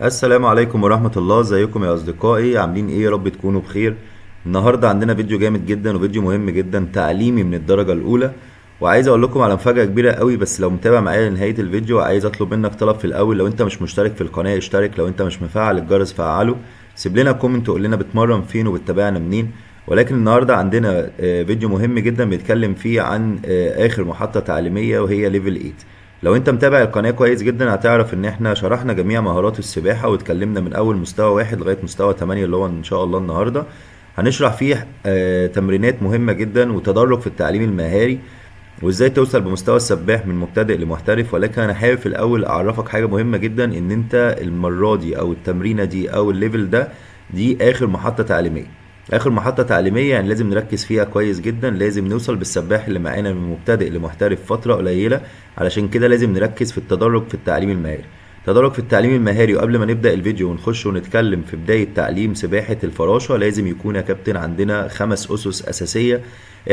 السلام عليكم ورحمة الله، ازيكم يا أصدقائي؟ عاملين ايه؟ يا رب تكونوا بخير. النهاردة عندنا فيديو جامد جدا وفيديو مهم جدا تعليمي من الدرجة الأولى. وعايز أقول لكم على مفاجأة كبيرة قوي، بس لو متابع معايا لنهاية الفيديو عايز أطلب منك طلب في الأول. لو أنت مش مشترك في القناة اشترك، لو أنت مش مفعل الجرس فعله، سيب لنا كومنت وقول لنا بتمرن فين وبتتابعنا منين. ولكن النهاردة عندنا فيديو مهم جدا بيتكلم فيه عن آخر محطة تعليمية وهي ليفل 8. لو انت متابع القناة كويس جدا هتعرف ان احنا شرحنا جميع مهارات السباحة واتكلمنا من اول مستوى 1 لغاية مستوى 8 اللي هو ان شاء الله النهاردة هنشرح فيه تمرينات مهمة جدا وتدرج في التعليم المهاري وازاي توصل بمستوى السباح من مبتدئ لمحترف. ولكن انا حابب في الاول اعرفك حاجة مهمة جدا، ان انت المرة دي او التمرينة دي او الليفل ده دي اخر محطة تعليمية. اخر محطة تعليمية يعني لازم نركز فيها كويس جدا، لازم نوصل بالسباح اللي معانا من مبتدئ لمحترف فترة قليلة. علشان كده لازم نركز في التدرج في التعليم المهاري. تدرج في التعليم المهاري. وقبل ما نبدأ الفيديو ونخش ونتكلم في بداية تعليم سباحة الفراشة، لازم يكون يا كابتن عندنا 5 أسس أساسية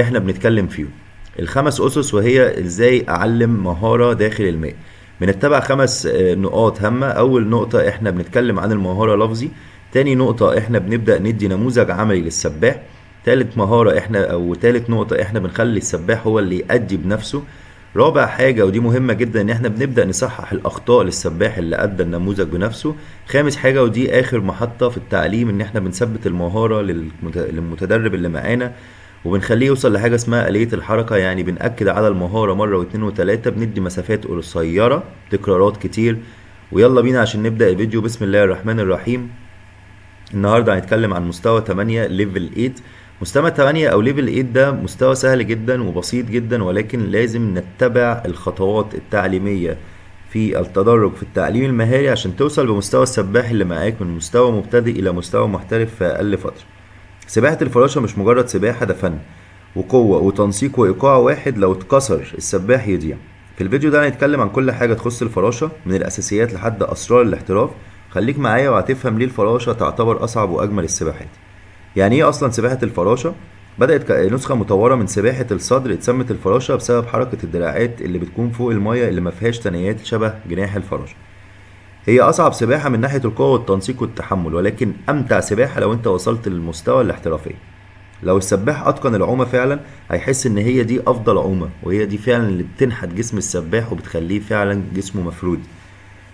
احنا بنتكلم فيهم. الخمس أسس وهي ازاي أعلم مهارة داخل الماء. بنتبع 5 نقاط هامة. أول نقطة احنا بنتكلم عن المهارة لفظي. تاني نقطة احنا بنبدأ ندي نموذج عملي للسباح. تالت مهارة احنا او تالت نقطة احنا بنخلي السباح هو اللي يأدي بنفسه. رابع حاجة ودي مهمة جدا ان احنا بنبدأ نصحح الأخطاء للسباح اللي أدى النموذج بنفسه. خامس حاجة ودي آخر محطة في التعليم ان احنا بنثبت المهارة للمتدرب اللي معانا، وبنخليه يوصل لحاجة اسمها آلية الحركة. يعني بنأكد على المهارة مرة واتنين وتلاتة، بندي مسافات قصيرة تكرارات كتير. ويلا بينا عشان نبدأ الفيديو. بسم الله الرحمن الرحيم. النهارده هنتكلم عن مستوى 8 ليفل 8. مستوى 8 او ليفل 8 ده مستوى سهل جدا وبسيط جدا، ولكن لازم نتبع الخطوات التعليمية في التدرج في التعليم المهاري عشان توصل بمستوى السباح اللي معاك من مستوى مبتدئ الى مستوى محترف في اقل فترة. سباحة الفراشة مش مجرد سباحة، ده فن وقوة وتنسيق وإيقاع واحد لو اتكسر السباح يضيع. في الفيديو ده هنتكلم عن كل حاجة تخص الفراشة من الأساسيات لحد أسرار الاحتراف. خليك معايا وهتفهم ليه الفراشة تعتبر أصعب وأجمل السباحات. يعني إيه أصلا سباحة الفراشة؟ بدأت كنسخة مطورة من سباحة الصدر، اتسمت الفراشة بسبب حركة الدراعات اللي بتكون فوق المية اللي مفيهاش ثنايات شبه جناح الفراشة. هي أصعب سباحة من ناحية القوة والتنسيق والتحمل، ولكن أمتع سباحة لو أنت وصلت للمستوى الاحترافية. لو السباح اتقن العومة فعلا هيحس ان هي دي افضل عومة، وهي دي فعلا اللي بتنحت جسم السباح وبتخليه فعلا جسمه مفرود.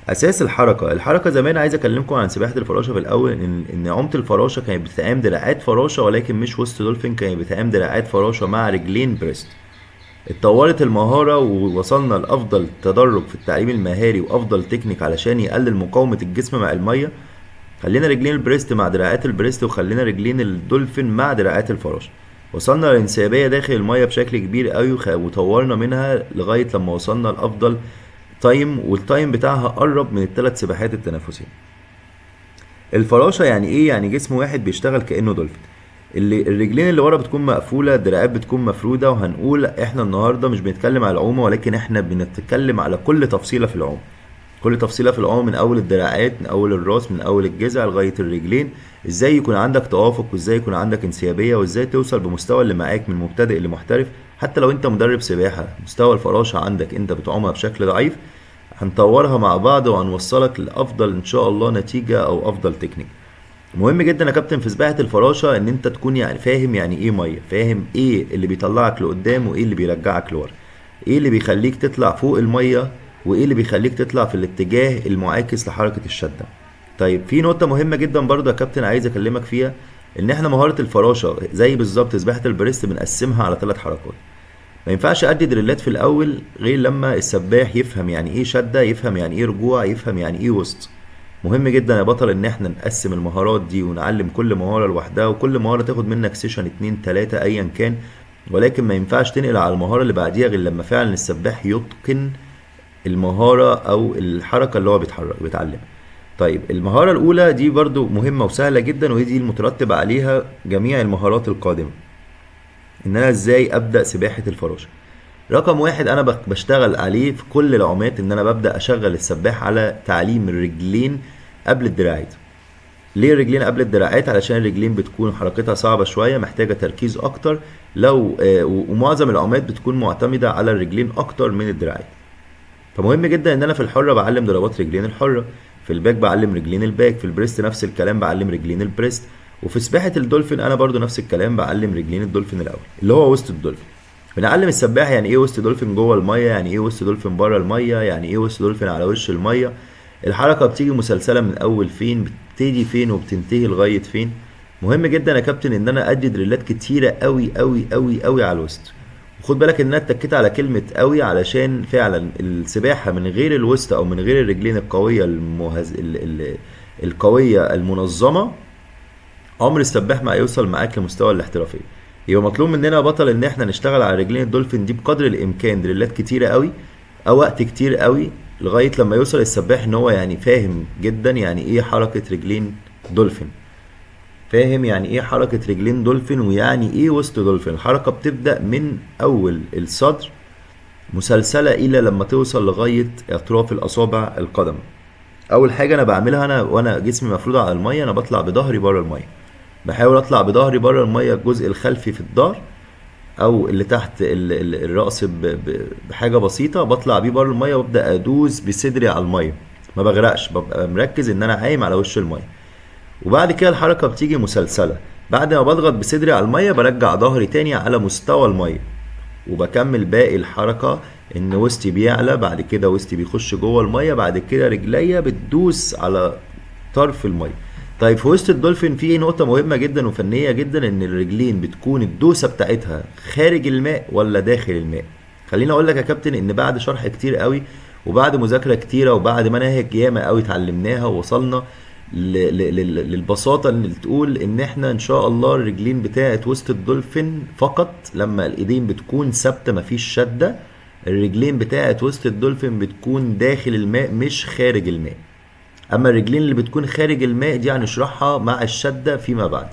اساس الحركة زمان عايز اكلمكم عن سباحة الفراشة في الاول. ان عومة الفراشة كانت بتتعمل دراعات فراشة، ولكن مش وسط دولفين، كانت بتتعمل دراعات فراشة مع رجلين بريست. اتطورت المهارة ووصلنا لأفضل تدرج في التعليم المهاري وأفضل تكنيك علشان يقلل مقاومة الجسم مع المية. خلينا رجلين البريست مع دراعات البريست، وخلينا رجلين الدولفين مع دراعات الفراشة. وصلنا للانسيابية داخل المية بشكل كبير قوي، وطورنا منها لغاية لما وصلنا لأفضل تايم، والتايم بتاعها قرب من الثلاث سباحات التنافسية. الفراشة يعني ايه؟ يعني جسم واحد بيشتغل كأنه دولفين. اللي الرجلين اللي ورا بتكون مقفولة، الدراعات بتكون مفرودة. وهنقول احنا النهاردة مش بنتكلم على العومة، ولكن احنا بنتكلم على كل تفصيلة في العوم. كل تفصيلة في العوم، من اول الدراعات، من اول الراس، من اول الجذع لغاية الرجلين. ازاي يكون عندك توافق، وازاي يكون عندك انسيابية، وازاي توصل بمستوى اللي معاك من مبتدئ لمحترف. حتى لو انت مدرب سباحة مستوى الفراشة عندك انت بتعومها بشكل ضعيف، هنطورها مع بعض وهنوصلك لافضل ان شاء الله نتيجة او افضل تكنيك. مهم جدا يا كابتن في سباحة الفراشة ان انت تكون يعني فاهم يعني ايه مية، فاهم ايه اللي بيطلعك لقدام وايه اللي بيرجعك لورا، ايه اللي بيخليك تطلع فوق المية وايه اللي بيخليك تطلع في الاتجاه المعاكس لحركة الشدة. طيب في نقطة مهمة جدا برضه يا كابتن عايز اكلمك فيها، ان احنا مهارة الفراشة زي بالظبط سباحة البريست بنقسمها على 3 حركات. ما ينفعش ادي دريلات في الاول غير لما السباح يفهم يعني ايه شدة، يفهم يعني ايه رجوع، يفهم يعني ايه وسط. مهم جدا يا بطل ان احنا نقسم المهارات دي ونعلم كل مهارة لوحدها، وكل مهارة تاخد منك سيشن 2 3 ايا كان. ولكن ما ينفعش تنقل على المهارة اللي بعديها غير لما فعلا السباح يتقن المهارة او الحركة اللي هو بيتعلمها. طيب المهارة الاولى دي برضو مهمة وسهلة جدا، وهي دي المترتب عليها جميع المهارات القادمة. ان انا ازاي ابدأ سباحة الفراشة. رقم واحد انا بشتغل عليه في كل العومات، ان انا ببدأ اشغل السباح على تعليم الرجلين قبل الدراعات. ليه الرجلين قبل الدراعات؟ علشان الرجلين بتكون حركتها صعبة شوية، محتاجة تركيز اكتر. لو ومعظم العومات بتكون معتمدة على الرجلين اكتر من الدراعات. فمهم جدا ان انا في الحرة بعلم ضربات رجلين الحرة، في في الباك بعلم رجلين الباك، في البريست نفس الكلام بعلم رجلين البريست، وفي سباحة الدولفين انا برضو نفس الكلام بعلم رجلين الدولفين الاول اللي هو وسط الدولفين. بنعلم السباح يعني ايه وسط دولفين جوه الميه، يعني ايه وسط دولفين بره الميه، يعني ايه وسط دولفين على وش الميه. الحركه بتيجي مسلسله من اول فين، بتبتدي فين وبتنتهي لغايه فين. مهم جدا يا كابتن ان انا ادي دريلات كتيره قوي قوي قوي قوي على الوسط. وخد بالك ان انا اتكيت على كلمه قوي علشان فعلا السباحه من غير الوسط او من غير الرجلين القويه القويه المنظمه عمر السباح ما هيوصل معاك لمستوى الاحترافيه. يبقى مطلوب مننا يا بطل ان احنا نشتغل على رجلين الدولفين دي بقدر الامكان دريلات كتيره قوي او وقت كتير قوي لغايه لما يوصل السباح ان هو يعني فاهم جدا يعني ايه حركه رجلين دولفين، فاهم يعني ايه حركه رجلين دولفين ويعني ايه وسط دولفين. الحركه بتبدا من اول الصدر مسلسله الى لما توصل لغايه اطراف الاصابع القدم. اول حاجه انا بعملها انا وانا جسمي مفروض على الميه، انا بطلع بظهري بره الميه، بحاول اطلع بظهري بره الميه الجزء الخلفي في الظهر او اللي تحت الراس بحاجه بسيطه، بطلع بيه بره الميه وابدا ادوس بصدري على الميه، ما بغرقش، ببقى مركز ان انا عايم على وش الميه. وبعد كده الحركه بتيجي مسلسله، بعد ما بضغط بصدري على الميه برجع ظهري تاني على مستوى الميه وبكمل باقي الحركه ان وسطي بيعلى، بعد كده وسطي بيخش جوه الميه، بعد كده رجليا بتدوس على طرف الميه. طيب في وسط الدولفين في نقطة مهمة جدا وفنية جدا، ان الرجلين بتكون الدوسة بتاعتها خارج الماء ولا داخل الماء. خليني اقول لك يا كابتن ان بعد شرح كتير قوي وبعد مذاكرة كتيرة وبعد مناهج ياما قوي اتعلمناها ووصلنا للبساطة اللي تقول ان احنا ان شاء الله الرجلين بتاعت وسط الدولفين فقط لما الايدين بتكون ثابتة مفيش شدة، الرجلين بتاعت وسط الدولفين بتكون داخل الماء مش خارج الماء. اما الرجلين اللي بتكون خارج الماء دي هنشرحها مع الشدة فيما بعد.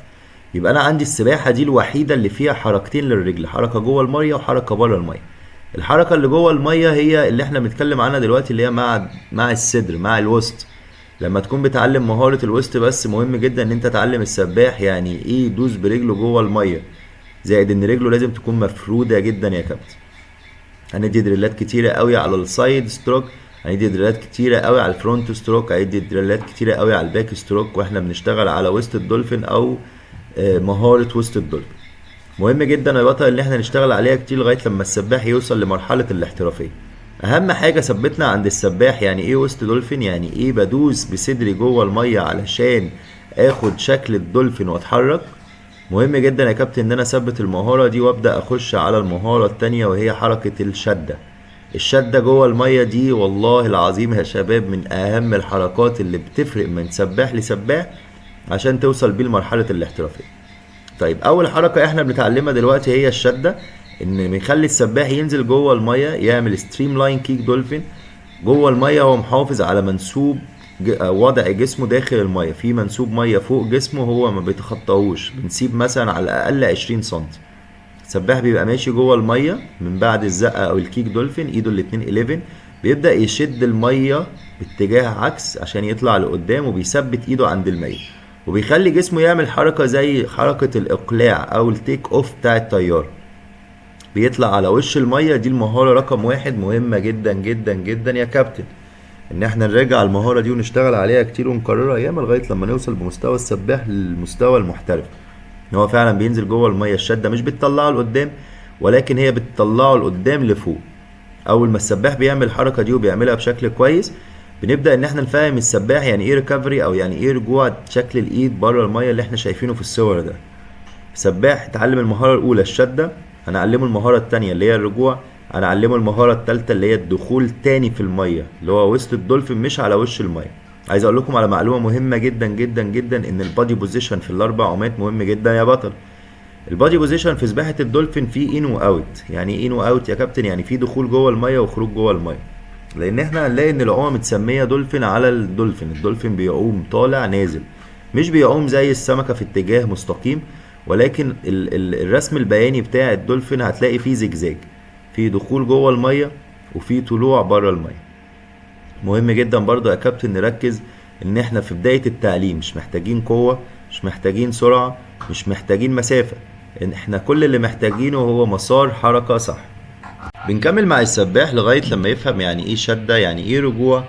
يبقى انا عندي السباحة دي الوحيدة اللي فيها حركتين للرجل، حركة جوه المية وحركة بره المية. الحركة اللي جوه المية هي اللي احنا بنتكلم عنها دلوقتي اللي هي مع الصدر مع الوسط. لما تكون بتعلم مهارة الوسط بس مهم جدا ان انت تعلم السباح يعني ايه يدوس برجله جوه المية، زائد ان رجله لازم تكون مفرودة جدا يا كابتن. هندي دريلات كتيرة قوي على السايد ستروك، هندي دريلات كتيرة قوي على الفرونت ستروك، هندي دريلات كتيرة قوي على الباك ستروك واحنا بنشتغل على وسط الدولفين او مهارة وسط الدولفين. مهم جدا يا بطل ان احنا نشتغل عليها كتير لغاية لما السباح يوصل لمرحلة الاحترافية. اهم حاجة ثبتنا عند السباح يعني ايه وسط دولفين، يعني ايه بدوس بصدري جوه المية علشان اخد شكل الدولفين واتحرك. مهم جدا يا كابتن ان انا اثبت المهارة دي وابدأ اخش على المهارة التانية وهي حركة الشدة. الشدة جوه المية دي والله العظيم يا شباب من اهم الحركات اللي بتفرق من سباح لسباح عشان توصل بيه لمرحلة الاحترافية. طيب اول حركة احنا بنتعلمها دلوقتي هي الشدة، ان بنخلي السباح ينزل جوه المية يعمل ستريم لاين كيك دولفين جوه المية وهو محافظ على منسوب وضع جسمه داخل المية، في منسوب مية فوق جسمه هو ما بيتخطاهوش، بنسيب مثلا على الاقل 20 سنتي. السباح بيبقى ماشي جوه الميه من بعد الزقه او الكيك دولفين ايده الاتنين 11 بيبدا يشد الميه باتجاه عكس عشان يطلع لقدام وبيثبت ايده عند الميه وبيخلي جسمه يعمل حركه زي حركه الاقلاع او التيك اوف بتاع الطياره، بيطلع على وش الميه. دي المهاره رقم واحد مهمه جدا جدا جدا يا كابتن، ان احنا نراجع المهاره دي ونشتغل عليها كتير ونكررها ياما لغايه لما نوصل بمستوى السباح للمستوى المحترف. ان هو فعلا بينزل جوه الميه الشده مش بتطلعه لقدام ولكن هي بتطلعه لقدام لفوق. اول ما السباح بيعمل الحركه دي وبيعملها بشكل كويس بنبدا ان احنا نفهم السباح يعني ايه ريكفري او يعني ايه رجوع شكل الايد بره الميه اللي احنا شايفينه في الصور ده. السباح اتعلم المهاره الاولى الشده، هنعلمه المهاره الثانيه اللي هي الرجوع، هنعلمه المهاره الثالثه اللي هي الدخول تاني في الميه اللي هو وسط الدولفين مش على وش الميه. عايز اقول لكم على معلومه مهمه جدا جدا جدا ان البادي بوزيشن في الاربع عومات مهم جدا يا بطل. البادي بوزيشن في سباحه الدولفين فيه ان واوت. يعني ايه ان واوت يا كابتن؟ يعني في دخول جوه الميه وخروج جوه الميه، لان احنا هنلاقي ان العومه متسميه دولفين على الدولفين. الدولفين بيعوم طالع نازل مش بيعوم زي السمكه في اتجاه مستقيم، ولكن الرسم البياني بتاع الدولفين هتلاقي فيه زجزاج، فيه دخول جوه الميه وفيه طلوع بره الميه. مهم جدا برضو يا كابتن نركز ان احنا في بداية التعليم مش محتاجين قوة، مش محتاجين سرعة، مش محتاجين مسافة، ان احنا كل اللي محتاجينه هو مسار حركة صح. بنكمل مع السباح لغاية لما يفهم يعني ايه شدة، يعني ايه رجوع،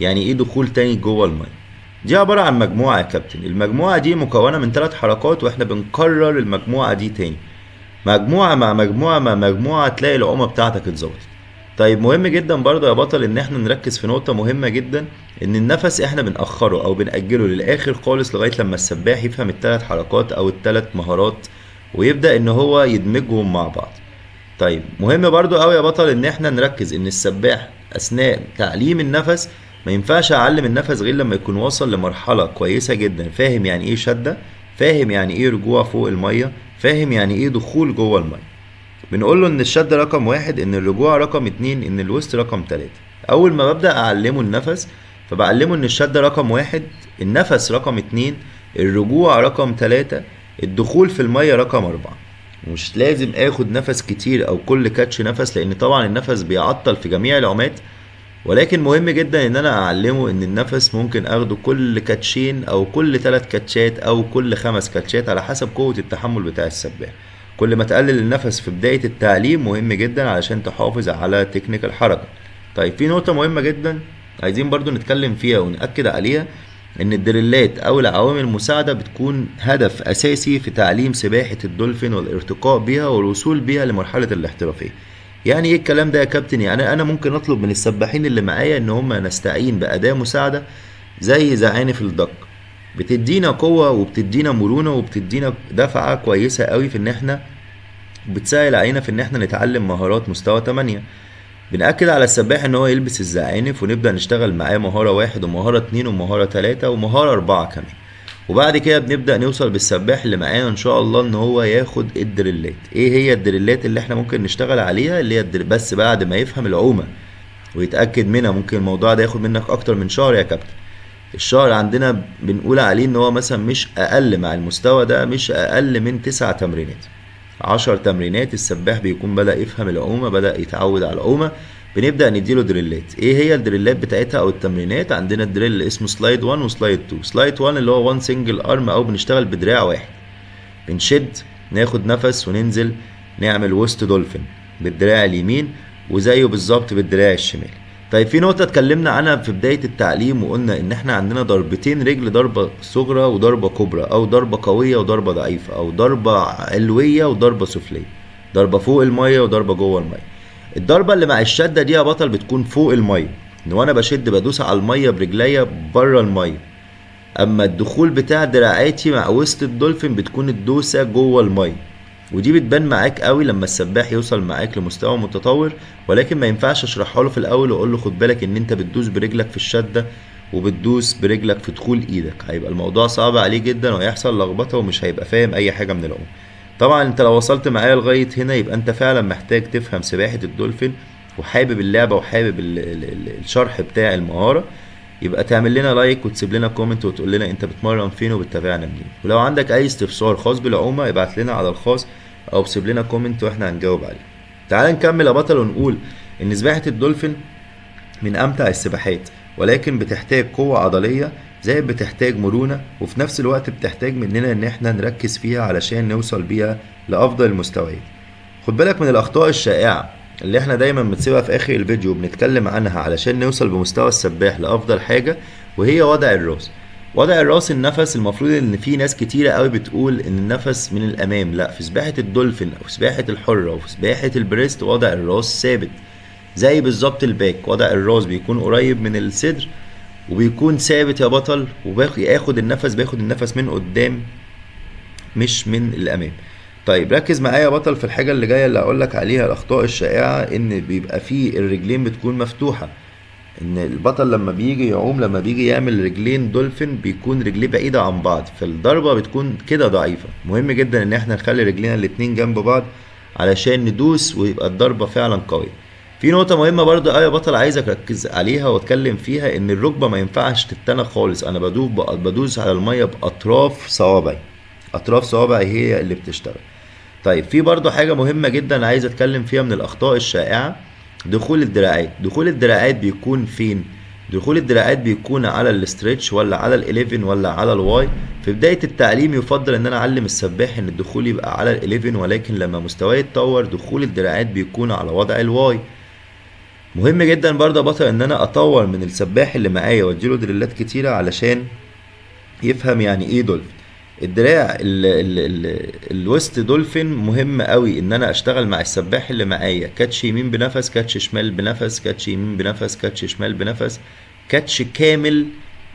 يعني ايه دخول تاني جوه الميه؟ دي عبارة عن مجموعة يا كابتن. المجموعة دي مكونة من 3 حركات، واحنا بنكرر المجموعة دي تاني، مجموعة مع مجموعة مع مجموعة، تلاقي العومة بتاعتك اتظبطت. طيب مهم جدا برضه يا بطل ان احنا نركز في نقطة مهمة جدا، ان النفس احنا بنأخره او بنأجله للآخر خالص لغاية لما السباح يفهم ال3 حركات او ال3 مهارات ويبدأ ان هو يدمجهم مع بعض. طيب مهم برضو قوي يا بطل ان احنا نركز ان السباح اثناء تعليم النفس ما ينفعش اعلم النفس غير لما يكون وصل لمرحلة كويسة جدا، فاهم يعني ايه شدة، فاهم يعني ايه رجوع فوق المية، فاهم يعني ايه دخول جوه المية. بنقول له ان الشد رقم 1، ان الرجوع رقم 2، ان الوسط رقم 3. اول ما ببدأ اعلمه النفس فبعلمه ان الشد رقم 1، النفس رقم 2، الرجوع رقم 3، الدخول في المية رقم 4. مش لازم اخد نفس كتير او كل كاتش نفس، لان طبعا النفس بيعطل في جميع العومات، ولكن مهم جدا ان انا اعلمه ان النفس ممكن اخده كل كاتشين او كل 3 كاتشات او كل 5 كاتشات على حسب قوة التحمل بتاع السباح. كل ما تقلل النفس في بداية التعليم مهم جدا علشان تحافظ على تكنيك الحركة. طيب في نقطة مهمة جدا عايزين برضو نتكلم فيها ونأكد عليها، ان الدريلات او العوامل المساعدة بتكون هدف اساسي في تعليم سباحة الدولفين والارتقاء بيها والوصول بيها لمرحلة الاحترافية. يعني ايه الكلام ده يا كابتن؟ يعني انا ممكن اطلب من السباحين اللي معايا ان هم نستعين بأداة مساعدة زي زعانف الدق، بتدينا قوة وبتدينا مرونة وبتدينا دفعة كويسة قوي في ان احنا بتسهل علينا في ان احنا نتعلم مهارات مستوى 8. بنأكد على السباح ان هو يلبس الزعانف ونبدأ نشتغل معاه مهارة 1 ومهارة 2 ومهارة 3 ومهارة 4 كمان، وبعد كده بنبدأ نوصل بالسباح اللي معانا ان شاء الله ان هو ياخد الدريلات. ايه هي الدريلات اللي احنا ممكن نشتغل عليها؟ اللي هي بس بعد ما يفهم العومة ويتأكد منها. ممكن الموضوع ده ياخد منك اكتر من شهر يا كابتن. الشهر عندنا بنقول عليه ان هو مثلا مش اقل، مع المستوى ده مش اقل من 9 تمرينات، 10 تمرينات السباح بيكون بدأ يفهم العومة، بدأ يتعود على العومة، بنبدأ نديله دريلات. ايه هي الدريلات بتاعتها او التمرينات؟ عندنا الدريل اللي اسمه سلايد 1 وسلايد 2. سلايد 1 اللي هو 1 سنجل ارم او بنشتغل بدراع واحد، بنشد ناخد نفس وننزل نعمل وسط دولفين بالدراع اليمين وزيه بالظبط بالدراع الشمال. طيب في نقطة اتكلمنا عنها في بداية التعليم وقلنا ان احنا عندنا ضربتين رجل، ضربة صغرى وضربة كبرى، او ضربة قوية وضربة ضعيفة، او ضربة علوية وضربة سفلية، ضربة فوق المية وضربة جوه المية. الضربة اللي مع الشدة دي يا بطل بتكون فوق المية، ان وانا بشد بدوس على المية برجليا بره المية. اما الدخول بتاع دراعاتي مع وسط الدولفين بتكون الدوسة جوه المية، ودي بتبان معاك قوي لما السباح يوصل معاك لمستوى متطور، ولكن ما ينفعش اشرحها له في الاول واقول له خد بالك ان انت بتدوس برجلك في الشدة وبتدوس برجلك في دخول ايدك. هيبقى الموضوع صعب عليه جدا وهيحصل لخبطة ومش هيبقى فاهم اي حاجة من العوم. طبعا انت لو وصلت معايا لغاية هنا يبقى انت فعلا محتاج تفهم سباحة الدولفين وحابب اللعبة وحابب الشرح بتاع المهارة. يبقى تعمل لنا لايك وتسيب لنا كومنت وتقول لنا انت بتمرن فين وبتتابعنا منين، ولو عندك اي استفسار خاص بالعومة ابعت لنا على الخاص او سيب لنا كومنت واحنا هنجاوب عليه. تعال نكمل يا بطل ونقول ان سباحة الدولفين من امتع السباحات، ولكن بتحتاج قوة عضلية زي بتحتاج مرونة، وفي نفس الوقت بتحتاج مننا ان احنا نركز فيها علشان نوصل بيها لافضل المستويات. خد بالك من الاخطاء الشائعة اللي احنا دايما بنسيبها في اخر الفيديو بنتكلم عنها علشان نوصل بمستوى السباح لافضل حاجة، وهي وضع الراس. وضع الراس، النفس، المفروض ان في ناس كتيرة قوي بتقول ان النفس من الامام. لا، في سباحة الدولفين او سباحة الحرة وفي سباحة البريست وضع الراس ثابت زي بالظبط الباك. وضع الراس بيكون قريب من الصدر وبيكون ثابت يا بطل، وبياخد النفس من قدام مش من الامام. طيب ركز معايا يا بطل في الحاجة اللي جاية اللي هقولك عليها. الاخطاء الشائعة ان بيبقى فيه الرجلين بتكون مفتوحة، ان البطل لما بيجي يعوم لما بيجي يعمل رجلين دولفين بيكون رجليه بعيدة عن بعض، فالضربة بتكون كده ضعيفة. مهم جدا ان احنا نخلي رجلينا الاتنين جنب بعض علشان ندوس ويبقى الضربة فعلا قوية. في نقطة مهمة برضو يا بطل عايزك ركز عليها واتكلم فيها، ان الركبة ما ينفعش تتنى خالص. انا بدوس على المية باطراف صوابعي، اطراف صوابعي هي اللي بتشتغل. طيب في برضو حاجة مهمة جدا عايز اتكلم فيها من الاخطاء الشائعة، دخول الدراعات. دخول الدراعات بيكون فين؟ دخول الدراعات بيكون على الاسترتش ولا على ال11 ولا على الواي؟ في بداية التعليم يفضل ان انا اعلم السباح ان الدخول يبقى على ال11، ولكن لما مستواه يتطور دخول الدراعات بيكون على وضع الواي. مهم جدا برضه يا بطل ان انا اطور من السباح اللي معايا واديله دريلات كتيرة علشان يفهم يعني ايه دولفين. الدراع الويست دولفين مهم قوي ان انا اشتغل مع السباح اللي معايا، كاتش يمين بنفس، كاتش شمال بنفس، كاتش يمين بنفس، كاتش شمال بنفس، كاتش كامل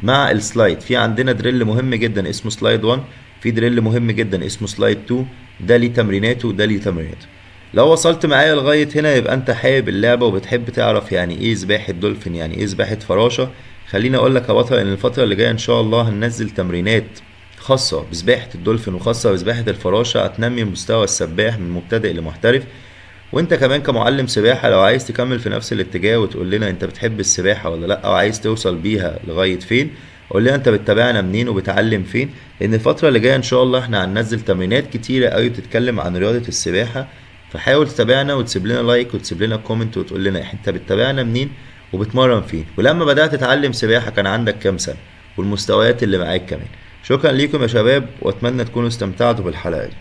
مع السلايد. في عندنا دريل مهم جدا اسمه سلايد 1، في دريل مهم جدا اسمه سلايد 2، ده ليه تمريناته وده ليه تمريناته. لو وصلت معايا لغاية هنا يبقى انت حابب اللعبة وبتحب تعرف يعني ايه سباحة دولفين، يعني ايه سباحة فراشة. خليني اقول لك يا بطل ان الفترة اللي جاية ان شاء الله هننزل تمرينات خاصة بسباحة الدولفين وخاصة بسباحة الفراشة، هتنمي مستوى السباح من مبتدئ لمحترف. وانت كمان كمعلم سباحة لو عايز تكمل في نفس الاتجاه وتقول لنا انت بتحب السباحة ولا لا، او عايز توصل بيها لغاية فين، قول لنا انت بتتابعنا منين وبتعلم فين. لان الفترة اللي جاية ان شاء الله احنا هننزل تمرينات كتيرة قوي بتتكلم عن رياضة السباحة. فحاول تتابعنا وتسيب لنا لايك وتسيب لنا كومنت وتقول لنا انت بتتابعنا منين وبتمرن فين، ولما بدأت تتعلم سباحة كان عندك كام سنة، والمستويات اللي معاك كمان. شكرا ليكم يا شباب، واتمنى تكونوا استمتعتوا بالحلقة دي.